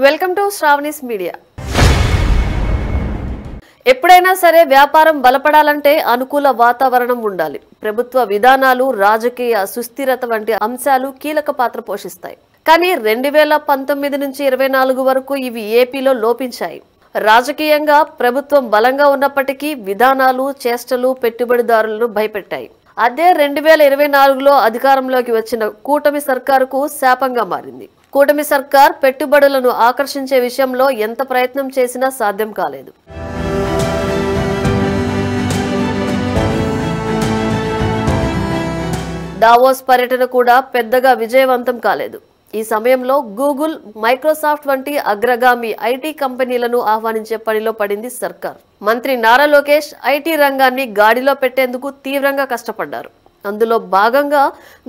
Welcome to Sravani's media. ఎప్పుడైనా సరే వ్యాపారం బలపడాలంటే అనుకూల వాతావరణం ఉండాలి. ప్రభుత్వ విధానాలు, రాజకీయ సుస్థిరత వంటి అంశాలు కీలక పాత్ర పోషిస్తాయి. కానీ 2019 నుంచి 24 వరకు ఇవి ఏపీలో లోపించాయి. రాజకీయంగా ప్రభుత్వం బలంగా ఉన్నప్పటికీ విధానాలు, చేష్టలు పెట్టుబడిదారులను భయపెట్టాయి. అదే 2024లో అధికారంలోకి వచ్చిన కూటమి సర్కారుకు శాపంగా మారింది. కూటమి సర్కార్ పెట్టుబడులను ఆకర్షించే విషయంలో ఎంత ప్రయత్నం చేసినా సాధ్యం కాలేదు. దావోస్ పర్యటన కూడా పెద్దగా విజయవంతం కాలేదు. ఈ సమయంలో గూగుల్, మైక్రోసాఫ్ట్ వంటి అగ్రగామి ఐటీ కంపెనీలను ఆహ్వానించే పనిలో పడింది సర్కార్. మంత్రి నారా లోకేష్ ఐటీ రంగాన్ని గాడిలో పెట్టేందుకు తీవ్రంగా కష్టపడ్డారు. అందులో భాగంగా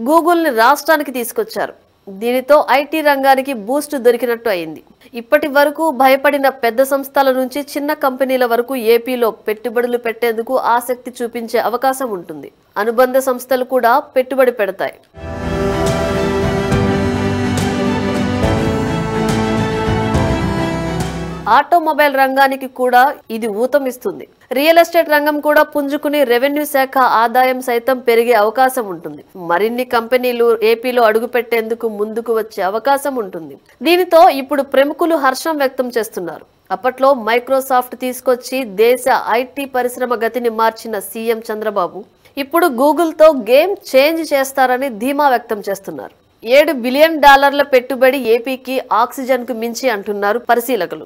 గూగుల్ ని రాష్ట్రానికి తీసుకొచ్చారు. దీనితో ఐటీ రంగానికి బూస్ట్ దొరికినట్టు అయింది. ఇప్పటి వరకు భయపడిన పెద్ద సంస్థల నుంచి చిన్న కంపెనీల వరకు ఏపీలో పెట్టుబడులు పెట్టేందుకు ఆసక్తి చూపించే అవకాశం ఉంటుంది. అనుబంధ సంస్థలు కూడా పెట్టుబడి పెడతాయి. ఆటోమొబైల్ రంగానికి కూడా ఇది ఊతమిస్తుంది. రియల్ ఎస్టేట్ రంగం కూడా పుంజుకుని రెవెన్యూ శాఖ ఆదాయం సైతం పెరిగే అవకాశం ఉంటుంది. మరిన్ని కంపెనీలు ఏపీలో అడుగుపెట్టేందుకు ముందుకు వచ్చే అవకాశం ఉంటుంది. దీనితో ఇప్పుడు ప్రముఖులు హర్షం వ్యక్తం చేస్తున్నారు. అప్పట్లో మైక్రోసాఫ్ట్ తీసుకొచ్చి దేశ ఐటీ పరిశ్రమ గతిని మార్చిన సీఎం చంద్రబాబు ఇప్పుడు గూగుల్ తో గేమ్ చేంజ్ చేస్తారని ధీమా వ్యక్తం చేస్తున్నారు. $7 బిలియన్ పెట్టుబడి ఏపీకి ఆక్సిజన్ కు మించి అంటున్నారు పరిశీలకులు.